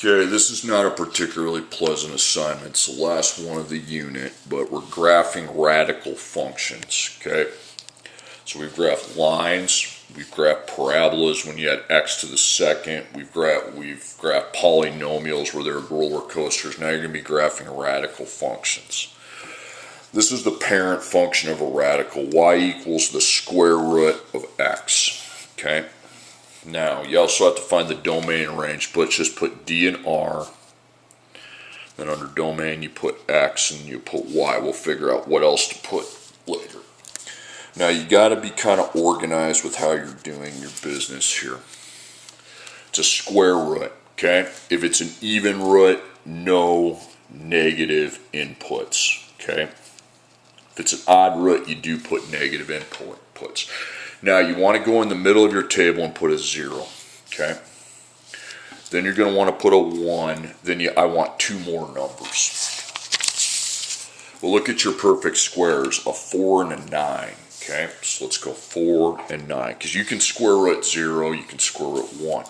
Okay, this is not a particularly pleasant assignment. It's the last one of the unit, but we're graphing radical functions, okay? So we've graphed lines, we've graphed parabolas when you add x to the second, we've graphed polynomials where they're roller coasters. Now you're going to be graphing radical functions. This is the parent function of a radical. Y equals the square root of x, okay? Now, you also have to find the domain and range, but just put D and R. Then under domain, you put X and you put Y. We'll figure out what else to put later. Now, you got to be kind of organized with how you're doing your business here. It's a square root, okay? If it's an even root, no negative inputs, okay? If it's an odd root, you do put negative inputs. Now you want to go in the middle of your table and put a 0, okay? Then you're going to want to put a 1. Then I want 2 more numbers. Well, look at your perfect squares, a 4 and a 9, okay? So let's go 4 and 9, because you can square root 0, you can square root 1.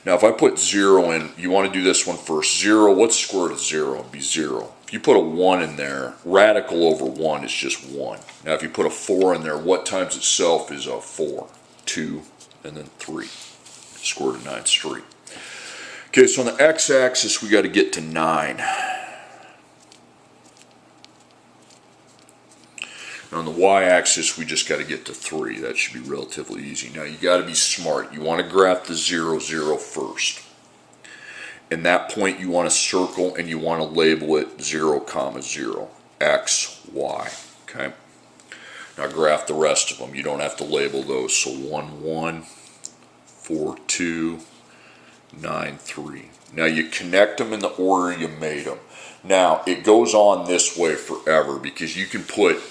Now if I put 0 in, you want to do this one first. 0, what's the square root of 0? It'd be 0. If you put a 1 in there, radical over 1 is just 1. Now if you put a 4 in there, what times itself is a 4? 2, and then 3. Square root of 9 is 3. Okay, so on the x-axis, we got to get to 9. And on the y-axis, we just got to get to 3. That should be relatively easy. Now you got to be smart. You want to graph the 0, 0 first. In that point, you want to circle and you want to label it 0, 0, x, y, okay? Now graph the rest of them. You don't have to label those. So 1, 1, 4, 2, 9, 3. Now you connect them in the order you made them. Now it goes on this way forever because you can put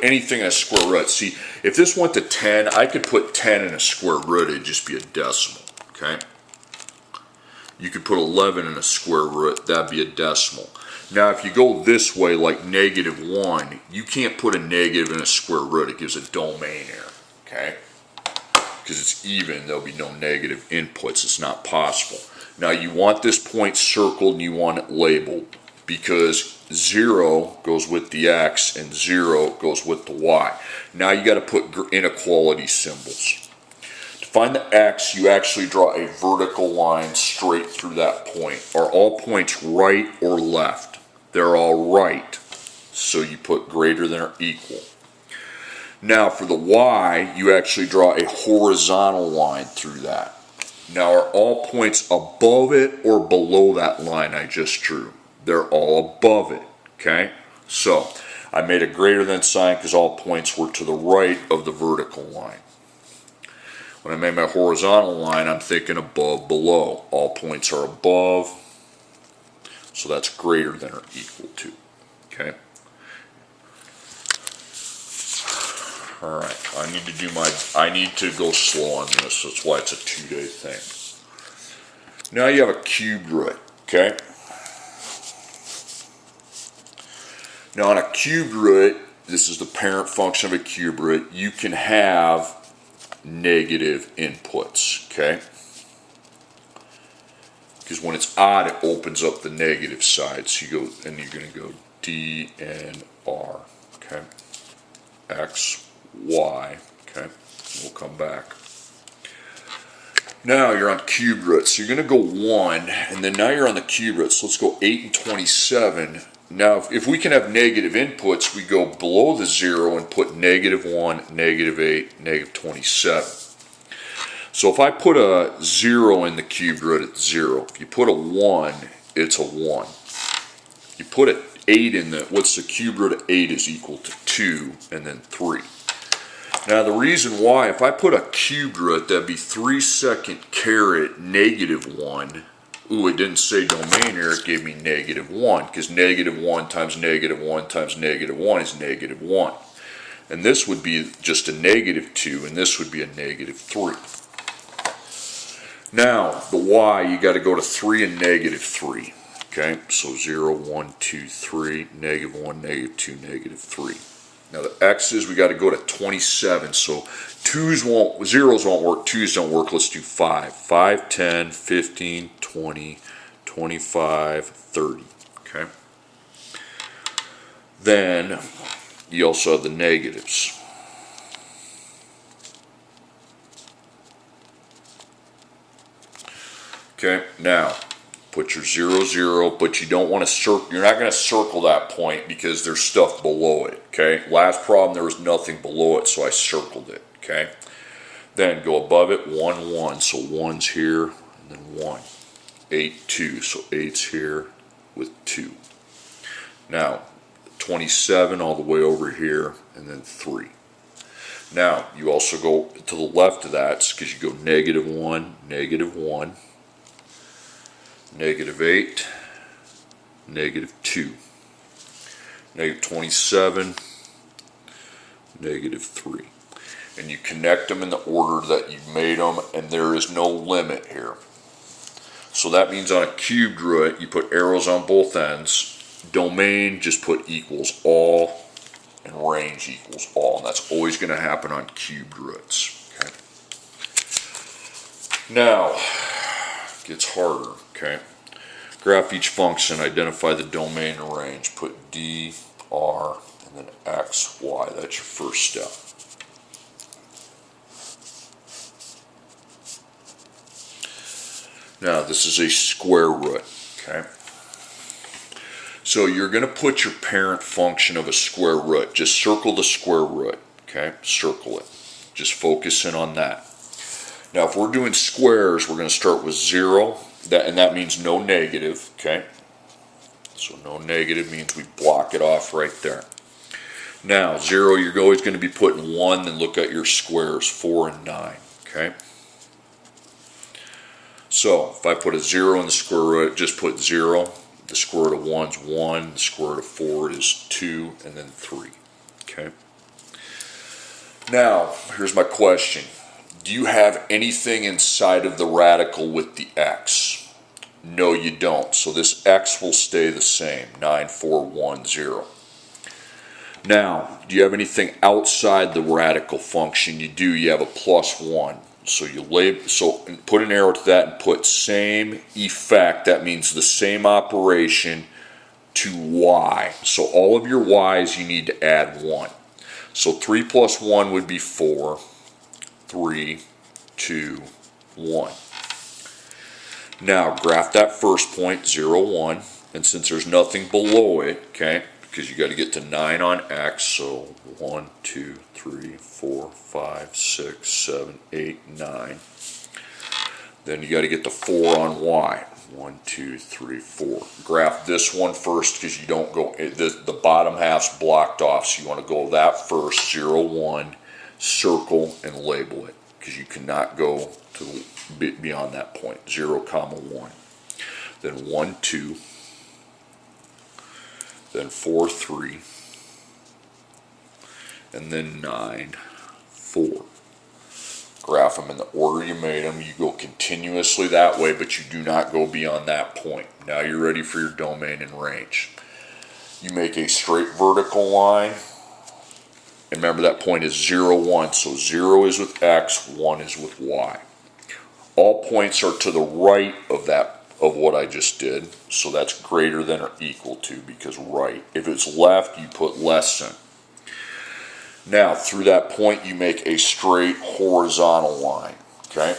anything in a square root. See, if this went to 10, I could put 10 in a square root. It'd just be a decimal, okay? You could put 11 in a square root, that'd be a decimal. Now if you go this way, like negative 1, you can't put a negative in a square root, it gives a domain error, okay? Because it's even, there'll be no negative inputs, it's not possible. Now you want this point circled and you want it labeled, because 0 goes with the x and 0 goes with the y. Now you got to put inequality symbols. To find the x, you actually draw a vertical line straight through that point. Are all points right or left? They're all right. So you put greater than or equal. Now for the y, you actually draw a horizontal line through that. Now are all points above it or below that line I just drew? They're all above it, okay? So I made a greater than sign because all points were to the right of the vertical line. When I made my horizontal line, I'm thinking above, below. All points are above, so that's greater than or equal to, okay? All right, I need to go slow on this. That's why it's a 2-day thing. Now you have a cubed root, okay? Now on a cubed root, this is the parent function of a cubed root, you can have negative inputs, okay? Because when it's odd, it opens up the negative side. So you go, and you're going to go D and R, okay? X, Y, okay? We'll come back. Now you're on cubed roots. So you're going to go 1, and then now you're on the cubed roots. So let's go 8 and 27. Now, if we can have negative inputs, we go below the 0 and put negative 1, negative 8, negative 27. So if I put a 0 in the cubed root, it's 0. If you put a 1, it's a 1. You put an 8 in the, what's the cubed root of 8 is equal to 2 and then 3. Now the reason why, if I put a cubed root, that'd be 3 second caret negative 1. Ooh, it didn't say domain error, it gave me negative 1, because negative 1 times negative 1 times negative 1 is negative 1. And this would be just a negative 2, and this would be a negative 3. Now, the y, you got to go to 3 and negative 3. Okay, so 0, 1, 2, 3, negative 1, negative 2, negative 3. Now the x's, we got to go to 27. So zeros won't work, 2's don't work. Let's do 5. 5, 10, 15, 20, 25, 30. Okay. Then you also have the negatives. Okay, now put your 0, 0, but you don't want to circle. You're not going to circle that point because there's stuff below it. Okay, last problem there was nothing below it, so I circled it. Okay, then go above it 1, 1, so 1's here, and then 1. 8, 2, so 8's here with 2. Now 27 all the way over here, and then 3. Now you also go to the left of that because you go negative 1, negative 1. Negative 8, negative 2, negative 27, negative 3. And you connect them in the order that you made them, and there is no limit here. So that means on a cubed root, you put arrows on both ends. Domain, just put equals all, and range equals all. And that's always going to happen on cubed roots. Okay. Now, it gets harder. Okay. Graph each function, identify the domain and range. Put D, R, and then X, Y. That's your first step. Now, this is a square root. Okay. So you're going to put your parent function of a square root. Just circle the square root. Okay. Circle it. Just focus in on that. Now, if we're doing squares, we're going to start with 0. And that means no negative, okay? So no negative means we block it off right there. Now, 0, you're always going to be putting 1, then look at your squares, 4 and 9, okay? So, if I put a 0 in the square root, just put 0. The square root of 1 is 1, the square root of 4 is 2, and then 3, okay? Now, here's my question. Do you have anything inside of the radical with the x? No, you don't. So this x will stay the same, 9, 4, 1, 0. Now, do you have anything outside the radical function? You do. You have a plus 1. So you put an arrow to that and put same effect. That means the same operation to y. So all of your y's you need to add 1. So 3 plus 1 would be 4. 3, 2, 1. Now graph that first point, 0, 1, and since there's nothing below it, okay, because you got to get to 9 on x, so 1, 2, 3, 4, 5, 6, 7, 8, 9. Then you got to get to 4 on y. 1, 2, 3, 4. Graph this one first because you don't go, the bottom half's blocked off, so you want to go that first, 0, 1. Circle and label it because you cannot go to beyond that point, 0, 1. Then 1, 2. Then 4, 3. And then 9, 4. Graph them in the order you made them. You go continuously that way, but you do not go beyond that point. Now you're ready for your domain and range. You make a straight vertical line. And remember that point is 0, 1. So 0 is with x, 1 is with y. All points are to the right of what I just did. So that's greater than or equal to because right. If it's left, you put less than. Now through that point you make a straight horizontal line. Okay?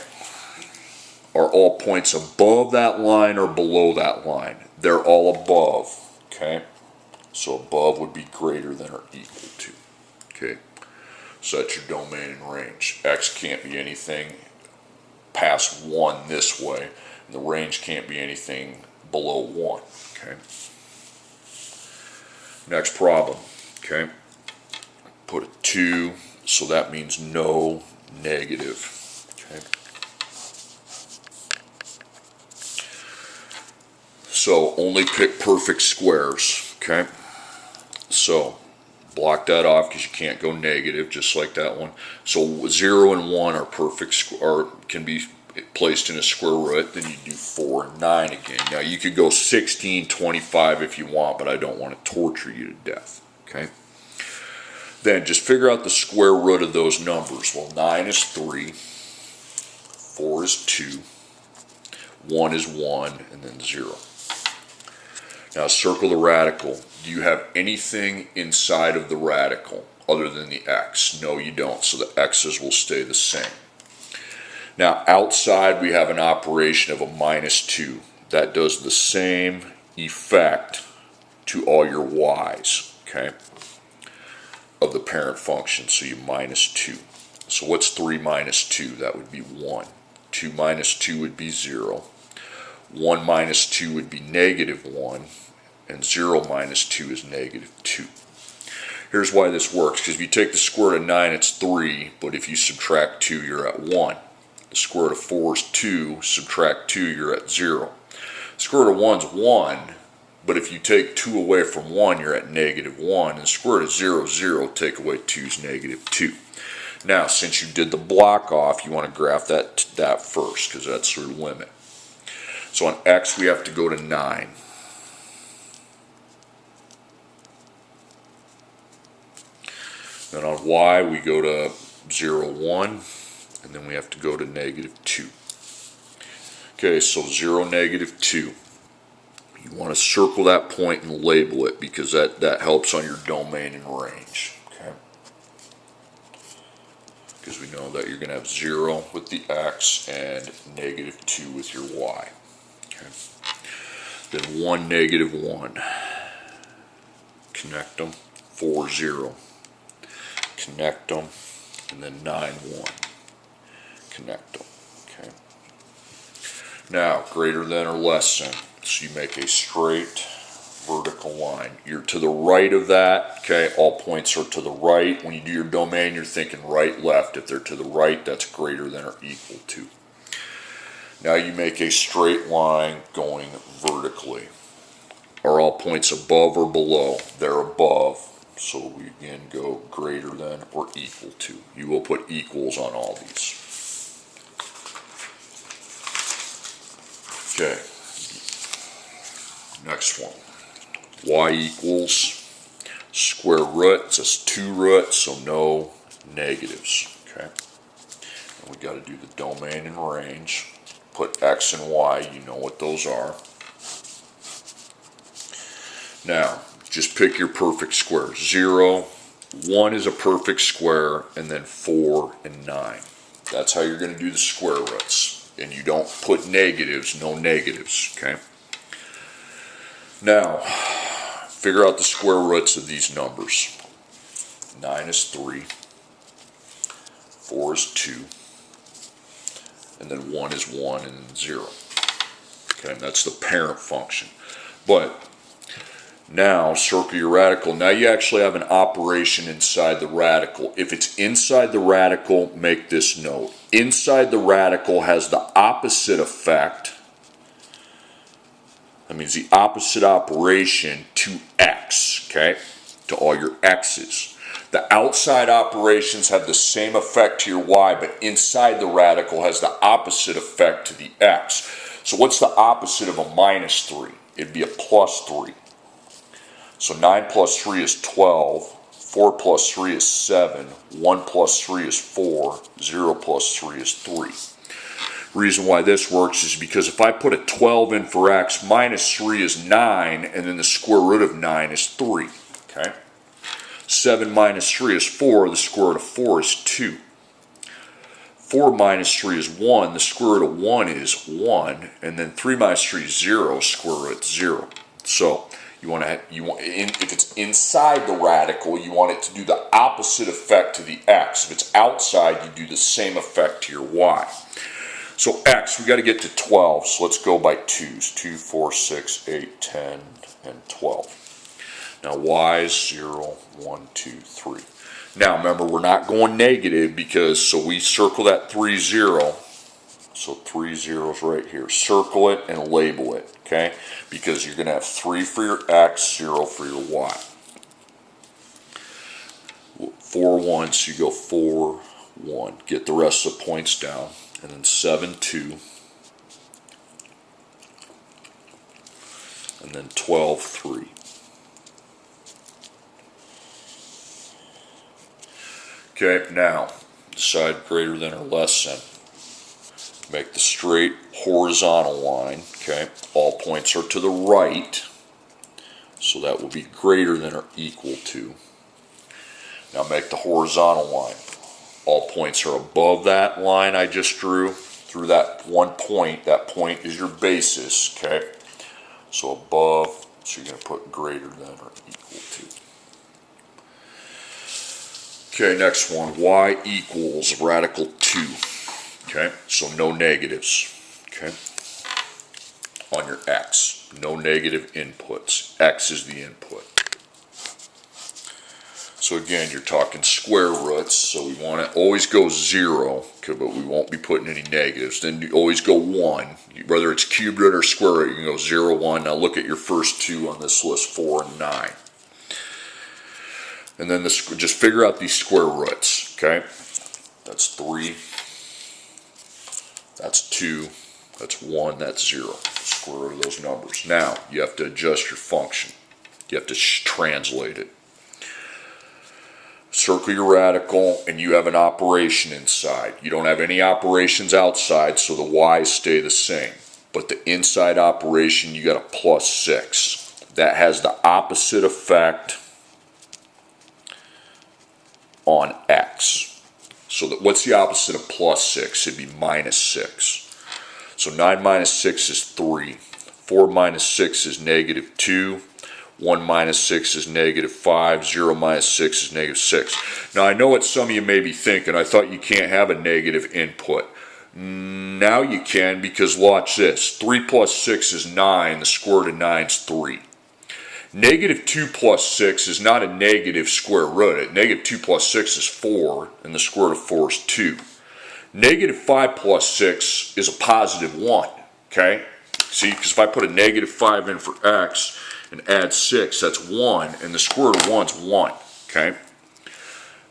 Are all points above that line or below that line? They're all above. Okay? So above would be greater than or equal to. Okay, so that's your domain and range. X can't be anything past 1 this way, and the range can't be anything below 1. Okay. Next problem. Okay. Put a 2, so that means no negative. Okay. So only pick perfect squares. Okay. So block that off because you can't go negative, just like that one. So 0 and 1 are perfect, or can be placed in a square root. Then you do 4 and 9 again. Now you could go 16, 25 if you want, but I don't want to torture you to death. Okay. Then just figure out the square root of those numbers. Well, 9 is 3, 4 is 2, 1 is 1, and then 0. Now circle the radical. Do you have anything inside of the radical other than the x? No, you don't, so the x's will stay the same. Now outside we have an operation of a minus 2. That does the same effect to all your y's, okay, of the parent function, so you minus 2. So what's 3 minus 2? That would be 1. 2 minus 2 would be 0. 1 minus 2 would be negative 1. And 0 minus 2 is negative 2. Here's why this works, because if you take the square root of 9, it's 3, but if you subtract 2, you're at 1. The square root of 4 is 2, subtract 2, you're at 0. The square root of 1 is 1, but if you take 2 away from 1, you're at negative 1. And the square root of 0 is 0, take away 2 is negative 2. Now, since you did the block off, you want to graph that first, because that's your limit. So on x, we have to go to 9. Then on y, we go to 0, 1, and then we have to go to negative 2. Okay, so 0, negative 2. You want to circle that point and label it, because that helps on your domain and range. Okay, because we know that you're going to have 0 with the x and negative 2 with your y. Okay. Then 1, negative 1. Connect them. 4, 0. Connect them, and then 9, 1. Connect them. Okay. Now, greater than or less than. So you make a straight vertical line. You're to the right of that. Okay, all points are to the right. When you do your domain, you're thinking right, left. If they're to the right, that's greater than or equal to. Now you make a straight line going vertically. Are all points above or below? They're above. So we again go greater than or equal to. You will put equals on all these. Okay. Next one. Y equals square root. It says 2 roots, so no negatives. Okay. And we got to do the domain and range. Put x and y. You know what those are. Now, just pick your perfect squares. 0, 1 is a perfect square, and then 4 and 9. That's how you're going to do the square roots. And you don't put negatives, no negatives, okay? Now, figure out the square roots of these numbers. 9 is 3, 4 is 2, and then 1 is 1, and then 0. Okay, and that's the parent function. But now, circle your radical. Now you actually have an operation inside the radical. If it's inside the radical, make this note. Inside the radical has the opposite effect. That means the opposite operation to x, okay? To all your x's. The outside operations have the same effect to your y, but inside the radical has the opposite effect to the x. So what's the opposite of a minus 3? It'd be a plus 3. So 9 plus 3 is 12, 4 plus 3 is 7, 1 plus 3 is 4, 0 plus 3 is 3. Reason why this works is because if I put a 12 in for x, minus 3 is 9, and then the square root of 9 is 3. Okay? 7 minus 3 is 4, the square root of 4 is 2. 4 minus 3 is 1, the square root of 1 is 1, and then 3 minus 3 is 0, square root 0. So, if it's inside the radical, you want it to do the opposite effect to the x. If it's outside, you do the same effect to your y. So x, we got to get to 12, so let's go by 2s. 2, 4, 6, 8, 10, and 12. Now y is 0, 1, 2, 3. Now remember, we're not going negative so we circle that 3, 0. So 3 zeros right here. Circle it and label it, okay? Because you're going to have 3 for your x, 0 for your y. 4 1, so you go 4, 1. Get the rest of the points down. And then 7, 2. And then 12, 3. Okay, now decide greater than or less than. Make the straight horizontal line. Okay, all points are to the right, so that will be greater than or equal to. Now make the horizontal line. All points are above that line I just drew through that one point. That point is your basis. Okay, so above, so you're going to put greater than or equal to. Okay, next one, y equals radical 2. Okay, so no negatives. Okay, on your x, no negative inputs. X is the input. So again, you're talking square roots, so we want to always go 0, okay, but we won't be putting any negatives. Then you always go 1. Whether it's cube root or square root, you can go 0, 1. Now look at your first two on this list, 4 and 9. And then just figure out these square roots, okay? That's 3, that's 2, that's 1, that's 0. Square root of those numbers. Now, you have to adjust your function. You have to translate it. Circle your radical, and you have an operation inside. You don't have any operations outside, so the y's stay the same. But the inside operation, you got a plus 6. That has the opposite effect on x. So what's the opposite of plus 6? It'd be minus 6. So 9 minus 6 is 3. 4 minus 6 is negative 2. 1 minus 6 is negative 5. 0 minus 6 is negative 6. Now I know what some of you may be thinking. I thought you can't have a negative input. Now you can, because watch this. 3 plus 6 is 9. The square root of 9 is 3. Negative 2 plus 6 is not a negative square root. Negative 2 plus 6 is 4, and the square root of 4 is 2. Negative 5 plus 6 is a positive 1. Okay? See, because if I put a negative 5 in for x and add 6, that's 1, and the square root of 1 is 1. Okay?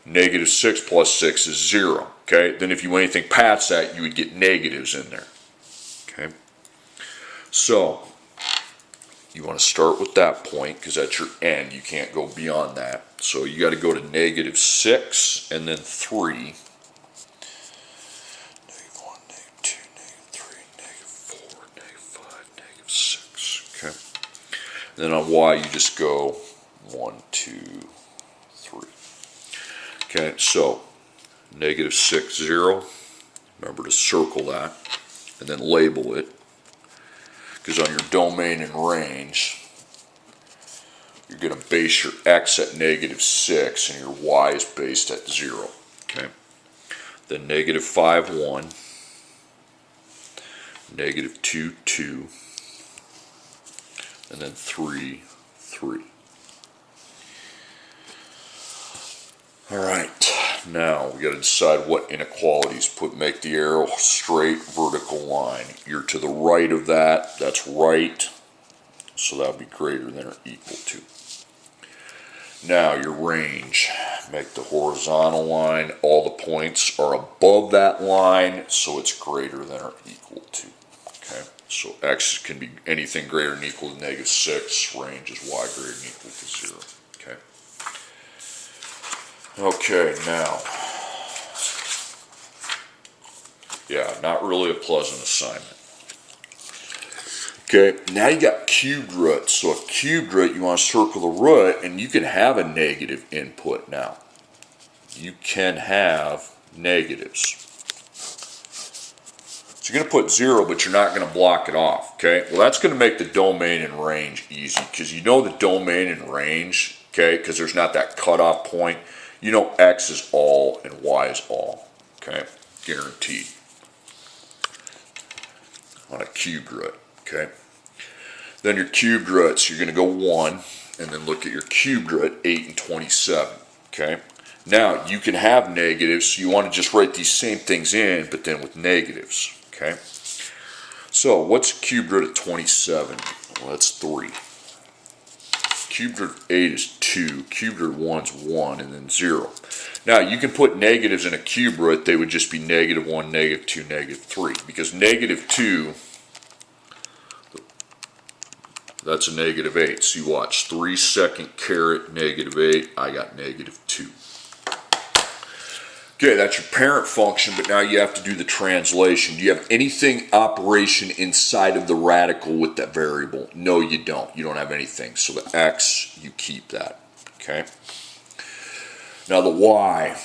Negative 6 plus 6 is 0. Okay? Then if you went anything past that, you would get negatives in there. Okay? So, you want to start with that point because that's your end. You can't go beyond that. So you got to go to negative 6 and then 3. Negative 1, negative 2, negative 3, negative 4, negative 5, negative 6. Okay. And then on y you just go 1, 2, 3. Okay, so negative 6, 0. Remember to circle that and then label it. Because on your domain and range, you're going to base your x at negative 6 and your y is based at 0. Okay. Then negative 5, 1. Negative 2, 2. And then 3, 3. Alright, now we got to decide what inequalities make the arrow straight vertical line. You're to the right of that, that's right, so that would be greater than or equal to. Now your range, make the horizontal line, all the points are above that line, so it's greater than or equal to. Okay, so x can be anything greater than or equal to negative 6, range is y greater than or equal to 0. Okay. Okay, now, yeah, not really a pleasant assignment. Okay, now you got cubed roots. So a cubed root, you want to circle the root, and you can have a negative input now. You can have negatives. So you're going to put 0, but you're not going to block it off, okay? Well, that's going to make the domain and range easy, because you know the domain and range, okay, because there's not that cutoff point. You know x is all and y is all, okay? Guaranteed. On a cubed root, okay? Then your cubed roots, you're going to go 1, and then look at your cubed root, 8 and 27, okay? Now, you can have negatives, so you want to just write these same things in, but then with negatives, okay? So, what's cubed root of 27? Well, that's 3. Cubed root of 8 is 2, cubed root of 1 is 1, and then 0. Now, you can put negatives in a cube root, they would just be negative 1, negative 2, negative 3. Because negative 2, that's a negative 8. So you watch, 3 second caret, negative 8, I got negative 2. Okay, that's your parent function, but now you have to do the translation. Do you have anything operation inside of the radical with that variable? No, you don't. You don't have anything. So the x, you keep that. Okay. Now the y,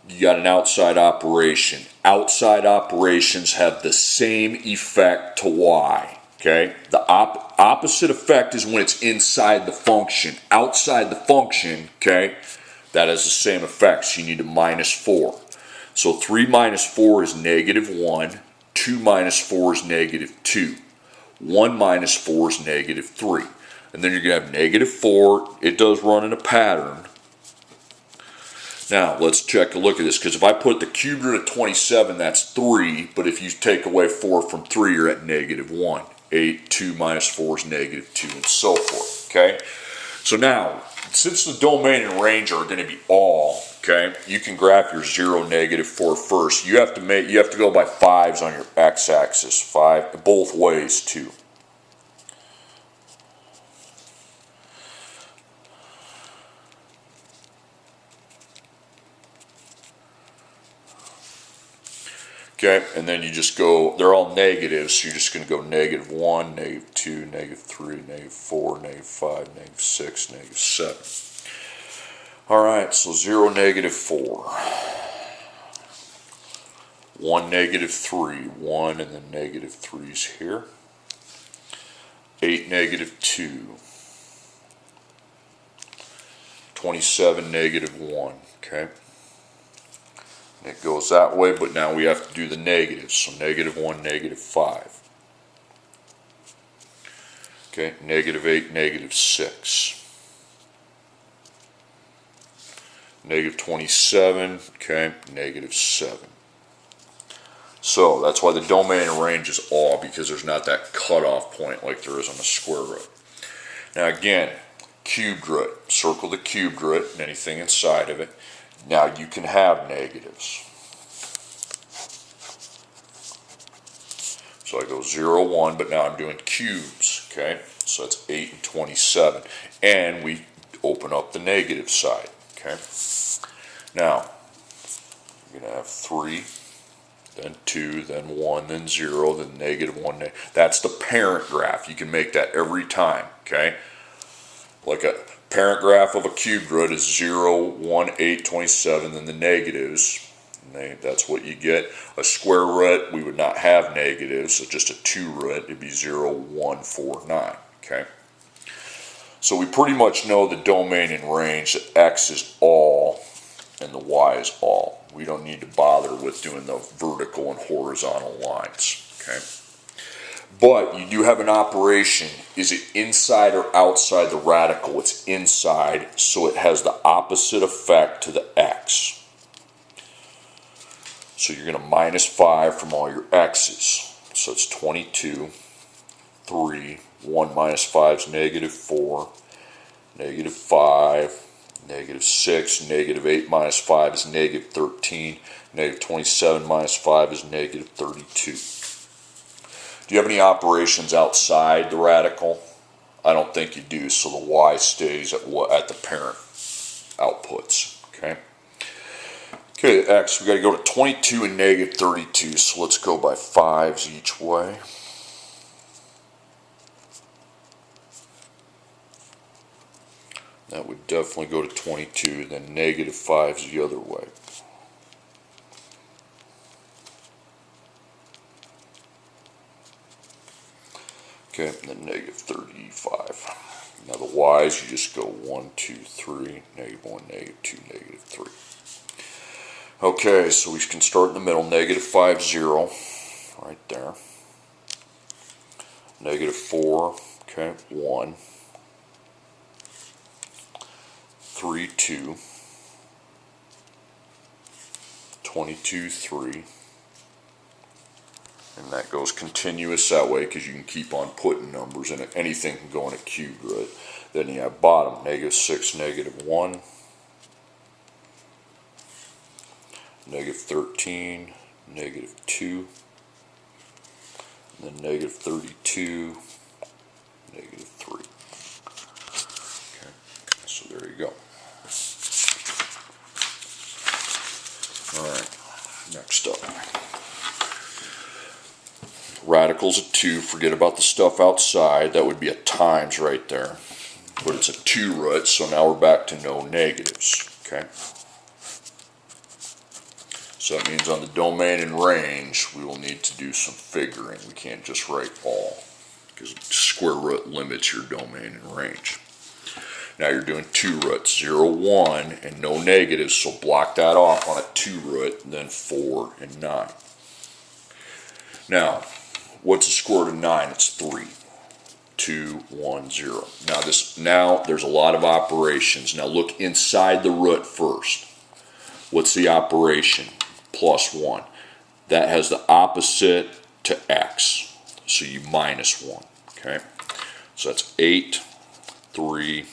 you got an outside operation. Outside operations have the same effect to y. Okay. The opposite effect is when it's inside the function. Outside the function, okay, that has the same effect. So you need a minus 4. So 3 minus 4 is negative 1. 2 minus 4 is negative 2. 1 minus 4 is negative 3. And then you're going to have negative 4. It does run in a pattern. Now, let's check a look at this, because if I put the cube root of 27, that's 3. But if you take away 4 from 3, you're at negative 1. 8, 2 minus 4 is negative 2, and so forth. Okay? So now, since the domain and range are going to be all, okay, you can graph your 0, negative 4 first. You have to go by 5s on your x-axis, 5 both ways too. Okay, and then you just go, they're all negatives, so you're just going to go negative 1, negative 2, negative 3, negative 4, negative 5, negative 6, negative 7. Alright, so 0, negative 4. 1, negative 3. 1 and then negative 3's here. 8, negative 2. 27, negative 1. Okay. It goes that way, but now we have to do the negatives. So negative 1, negative 5. Okay, negative 8, negative 6. Negative 27, okay, negative 7. So that's why the domain and range is all, because there's not that cutoff point like there is on the square root. Now again, cubed root. Circle the cubed root and anything inside of it. Now you can have negatives. So I go 0, 1, but now I'm doing cubes, okay? So that's 8 and 27. And we open up the negative side, okay? Now, you're going to have 3, then 2, then 1, then 0, then negative 1. That's the parent graph. You can make that every time, okay? Like a parent graph of a cubed root is 0, 1, 8, 27, then the negatives. That's what you get. A square root, we would not have negatives. So just a 2 root, it'd be 0, 1, 4, 9. Okay? So we pretty much know the domain and range that x is all and the y is all. We don't need to bother with doing the vertical and horizontal lines. Okay? But you do have an operation. Is it inside or outside the radical? It's inside, so it has the opposite effect to the x. So you're going to minus 5 from all your x's. So it's 22, 3, 1 minus 5 is negative 4, negative 5, negative 6, negative 8 minus 5 is negative 13, negative 27 minus 5 is negative 32. Do you have any operations outside the radical? I don't think you do, so the y stays at the parent outputs. Okay. Okay, x, we got to go to 22 and negative 32, so let's go by 5s each way. That would definitely go to 22, then negative 5s the other way. Okay, and then negative 35. Now the y's, you just go 1, 2, 3, negative 1, negative 2, negative 3. Okay, so we can start in the middle, negative 5, 0, right there. Negative 4, okay, 1. 3, 2. 22, 3. And that goes continuous that way because you can keep on putting numbers in it. Anything can go in a cube root. Then you have bottom, negative 6, negative 1. Negative 13, negative 2, and then negative 32, negative 3. Okay, so there you go. stuff. Radicals of 2, forget about the stuff outside, that would be a times right there. But it's a 2 root, so now we're back to no negatives, okay? So that means on the domain and range, we will need to do some figuring. We can't just write all, because square root limits your domain and range. Now you're doing 2 roots, 0, 1, and no negatives, so block that off on a 2 root, and then 4 and 9. Now, what's the square root of 9? It's 3. 2, 1, 0. Now there's a lot of operations. Now look inside the root first. What's the operation? Plus 1. That has the opposite to x. So you minus 1. Okay? So that's 8, 3,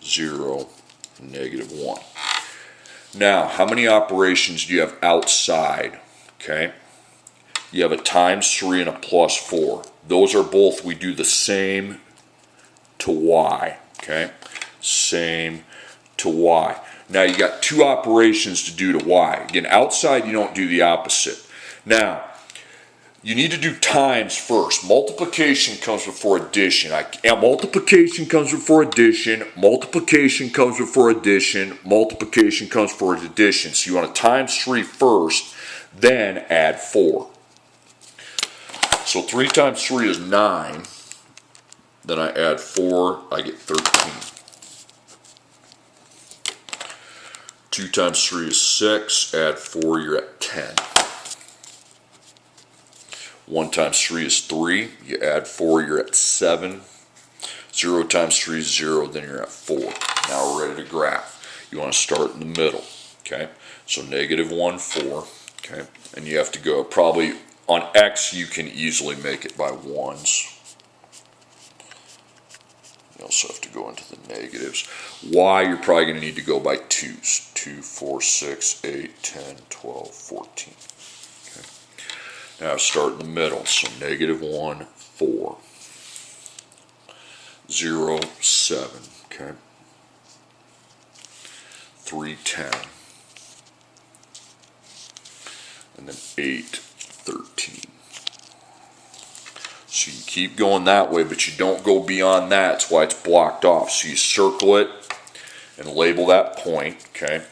0, negative 1. Now, how many operations do you have outside? Okay? You have a times 3 and a plus 4. Those are both, we do the same to y. Okay? Same to y. Now you got 2 operations to do to y. Again, outside you don't do the opposite. Now, you need to do times first. Multiplication comes before addition. Multiplication comes before addition. Multiplication comes before addition. Multiplication comes before addition. So you want to times 3 first, then add 4. So 3 times 3 is 9. Then I add 4, I get 13. 2 times 3 is 6, add 4, you're at 10. 1 times 3 is 3, you add 4, you're at 7. 0 times 3 is 0, then you're at 4. Now we're ready to graph. You want to start in the middle, okay? So negative 1, 4, okay? And you have to go probably, on x you can easily make it by 1s. You also have to go into the negatives. Y, you're probably going to need to go by 2s. 2, 4, 6, 8, 10, 12, 14. Okay. Now start in the middle. So negative 1, 4. 0, 7. Okay. 3, 10. And then 8, 13. So you keep going that way, but you don't go beyond that. That's why it's blocked off. So you circle it and label that point, okay?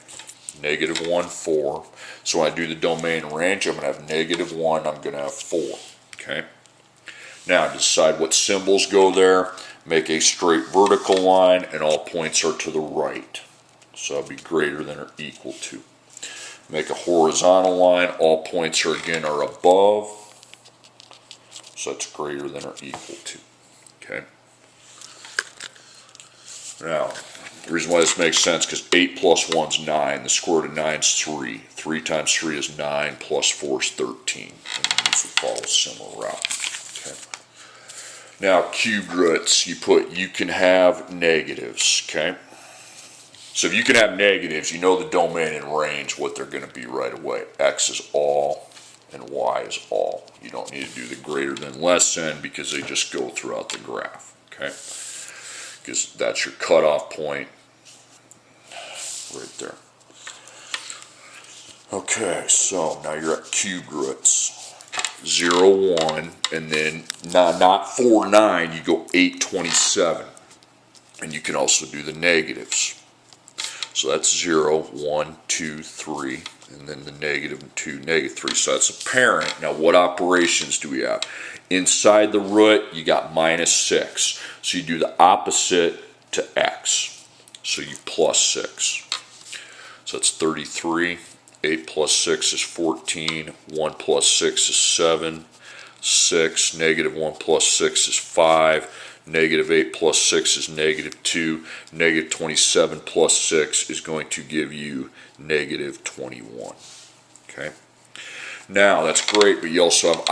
Negative 1, 4. So when I do the domain range, I'm going to have negative 1, I'm going to have 4, okay? Now decide what symbols go there. Make a straight vertical line, and all points are to the right. So that'll be greater than or equal to. Make a horizontal line. All points are above. So that's greater than or equal to. Okay. Now, the reason why this makes sense because 8 plus 1 is 9. The square root of 9 is 3. 3 times 3 is 9 plus 4 is 13. And these will follow a similar route. Okay. Now, cubed roots, you can have negatives. Okay. So if you can have negatives, you know the domain and range, what they're going to be right away. X is all and y is all. You don't need to do the greater than less than because they just go throughout the graph. Okay? Because that's your cutoff point right there. Okay, so now you're at cubed roots. 0, 1, and then not 4, 9, you go 8, 27. And you can also do the negatives. So that's 0, 1, 2, 3, and then the negative 2, negative 3. So that's a parent. Now what operations do we have? Inside the root, you got minus 6. So you do the opposite to x. So you plus 6. So that's 33. 8 plus 6 is 14. 1 plus 6 is 7. 6. Negative 1 plus 6 is 5. Negative 8 plus 6 is negative 2. Negative 27 plus 6 is going to give you negative 21. Okay. Now that's great, but you also have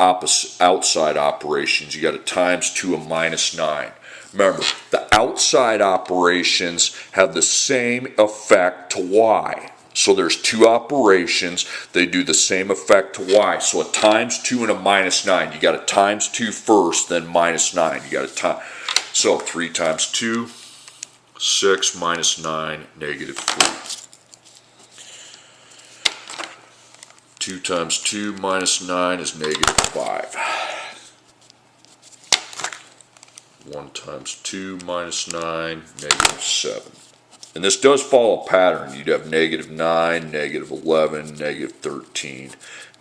outside operations. You got a times 2 and minus 9. Remember, the outside operations have the same effect to y. So there's 2 operations. They do the same effect to y. So a times 2 and a minus 9. You got a times 2 first, then minus 9. You got a time. So 3 times 2, 6 minus 9, negative 3. 2 times 2 minus 9 is negative 5. 1 times 2 minus 9, negative 7. And this does follow a pattern. You'd have negative 9, negative 11, negative 13,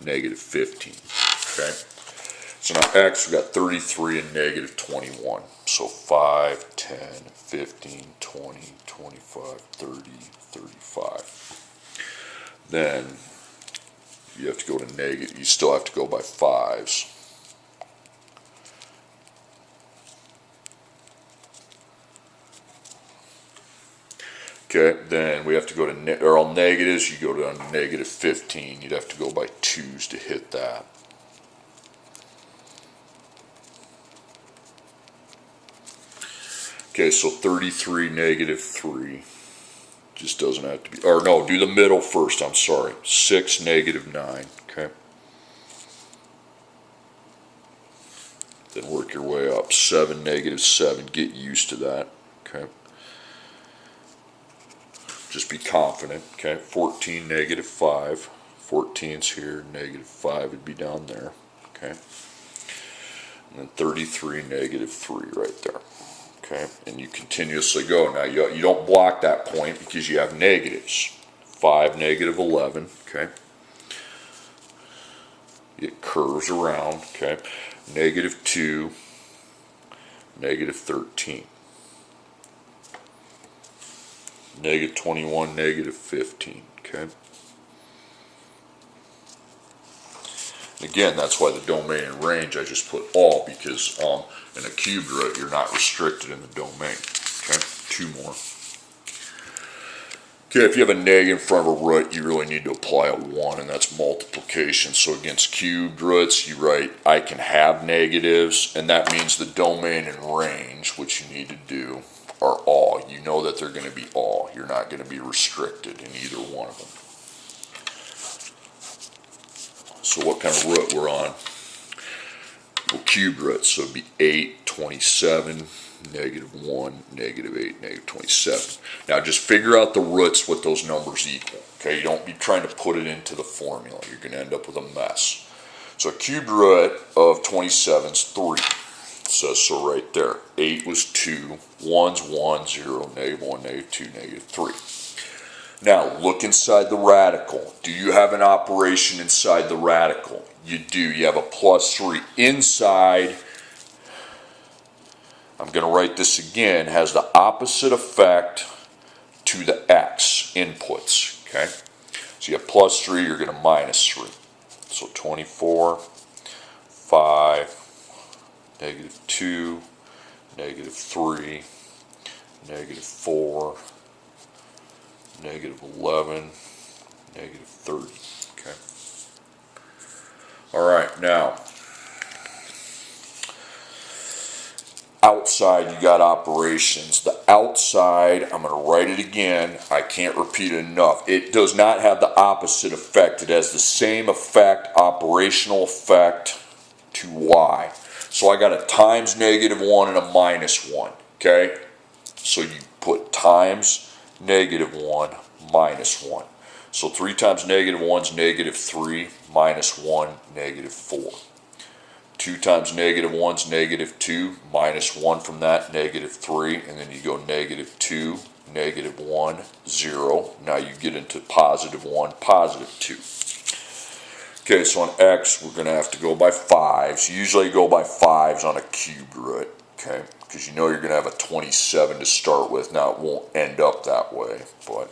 negative 15. Okay? So now x, we've got 33 and negative 21. So 5, 10, 15, 20, 25, 30, 35. Then you have to go to negative. You still have to go by 5s. Okay, then we have to go to, they're all negatives, you go to negative 15. You'd have to go by 2s to hit that. Okay, so 33, negative 3. Just doesn't have to be, or no, do the middle first, I'm sorry. 6, negative 9, okay. Then work your way up. 7, negative 7, get used to that, okay. Just be confident, okay. 14, negative 5. 14's here, negative 5 would be down there, okay. And then 33, negative 3 right there, okay. And you continuously go. Now you don't block that point because you have negatives. 5, negative 11, okay. It curves around, okay. Negative 2, negative 13. Negative 21, negative 15, okay? Again, that's why the domain and range, I just put all, because in a cubed root, you're not restricted in the domain, okay? 2 more. Okay, if you have a negative in front of a root, you really need to apply a 1, and that's multiplication. So against cubed roots, you write, I can have negatives, and that means the domain and range, which you need to do, are all. You know that they're going to be all. You're not going to be restricted in either one of them. So what kind of root we're on? Well, cubed roots, so it'd be 8, 27, negative 1, negative 8, negative 27. Now just figure out the roots, what those numbers equal. Okay, you don't be trying to put it into the formula. You're going to end up with a mess. So a cubed root of 27 is 3. Says so right there. 8 was 2, 1's 1, 0, negative 1, negative 2, negative 3. Now look inside the radical. Do you have an operation inside the radical? You do. You have a plus 3 inside. I'm going to write this again. Has the opposite effect to the x inputs. Okay. So you have plus 3. You're going to minus 3. So 24, 5. Negative 2, negative 3, negative 4, negative 11, negative 30. Okay. All right, now outside you got operations. The outside, I'm going to write it again. I can't repeat it enough. It does not have the opposite effect. It has the same effect, operational effect to y. So I got a times negative 1 and a minus 1, okay? So you put times negative 1 minus 1. So 3 times negative 1 is negative 3, minus 1, negative 4. 2 times negative 1 is negative 2, minus 1 from that, negative 3, and then you go negative 2, negative 1, 0. Now you get into positive 1, positive 2. Okay, so on x, we're going to have to go by 5s. Usually go by 5s on a cubed root, okay? Because you know you're going to have a 27 to start with. Now, it won't end up that way, but...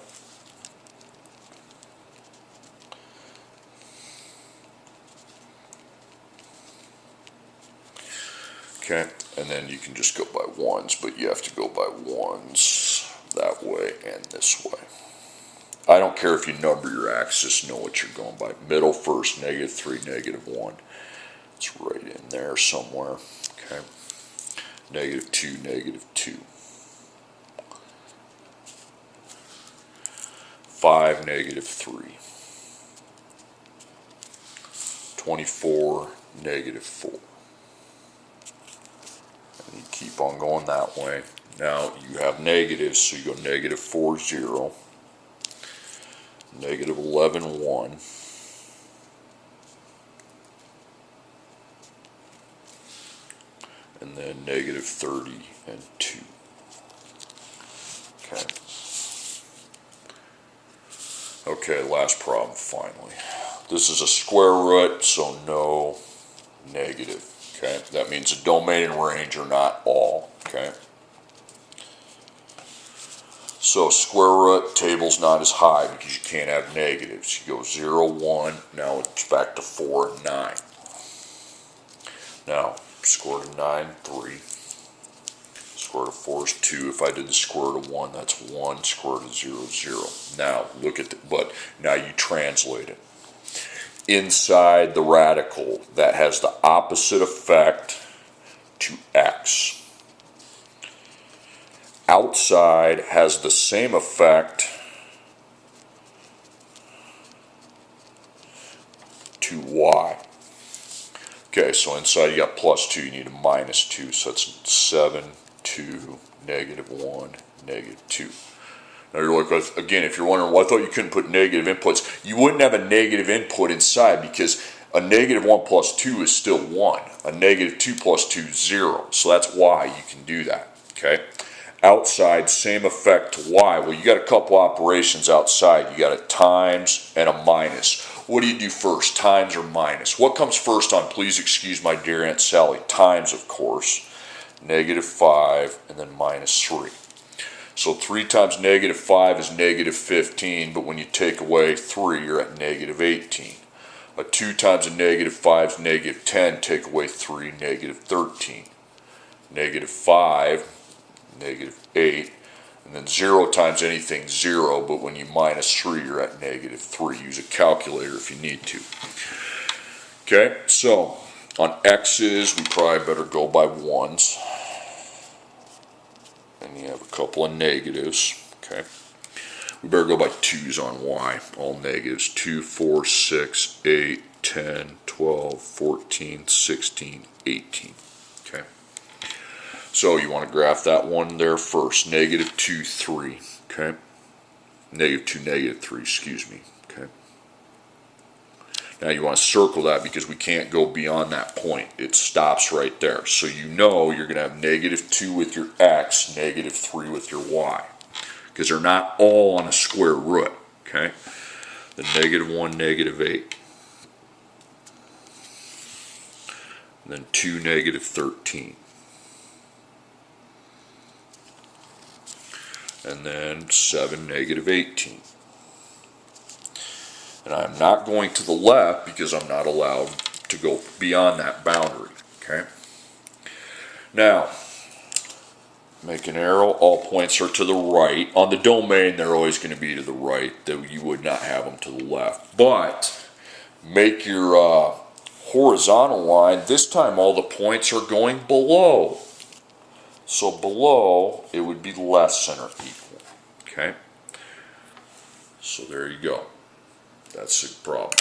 Okay, and then you can just go by 1s, but you have to go by 1s that way and this way. I don't care if you number your axis, know what you're going by. Middle first, negative 3, negative 1. It's right in there somewhere. Okay. Negative 2, negative 2. 5, negative 3. 24, negative 4. And you keep on going that way. Now you have negatives, so you go negative 4, 0. Negative 11, 1, and then negative 30 and 2. Okay. Okay, last problem finally. This is a square root, so no negative. Okay, that means the domain and range are not all. Okay. So square root table's not as high because you can't have negatives. You go 0, 1, now it's back to 4 and 9. Now, square root of 9, 3. Square root of 4 is 2. If I did the square root of 1, that's 1. Square root of 0 is 0. Now, look at but now you translate it. Inside the radical, that has the opposite effect to x. Outside has the same effect to y. Okay, so inside you got plus 2, you need a minus 2, so that's 7, 2, negative 1, negative 2. Now you're like, again, if you're wondering, well, I thought you couldn't put negative inputs. You wouldn't have a negative input inside because a negative 1 plus 2 is still 1. A negative 2 plus 2 is 0, so that's why you can do that, okay? Outside, same effect to y. Well, you got a couple operations outside. You got a times and a minus. What do you do first, times or minus? What comes first on, please excuse my dear Aunt Sally? Times, of course. Negative 5 and then minus 3. So 3 times negative 5 is negative 15, but when you take away 3, you're at negative 18. A 2 times a negative 5 is negative 10. Take away 3, negative 13. Negative 5, negative 8. And then 0 times anything, 0, but when you minus 3, you're at negative 3. Use a calculator if you need to. Okay, so on x's, we probably better go by 1s. And you have a couple of negatives. Okay, we better go by 2's on y, all negatives. 2, 4, 6, 8, 10, 12, 14, 16, 18. Okay. So you want to graph that one there first. Negative 2, 3. Okay. Negative 2, negative 3, excuse me. Okay. Now you want to circle that because we can't go beyond that point. It stops right there. So you know you're going to have negative 2 with your x, negative 3 with your y. Because they're not all on a square root. Okay. Then negative 1, negative 8. And then 2, negative 13. And then 7, negative 18. And I'm not going to the left because I'm not allowed to go beyond that boundary. Okay. Now, make an arrow. All points are to the right. On the domain, they're always going to be to the right, though you would not have them to the left. But make your horizontal line. This time, all the points are going below. So below, it would be less than or equal. Okay. So there you go. That's the problem.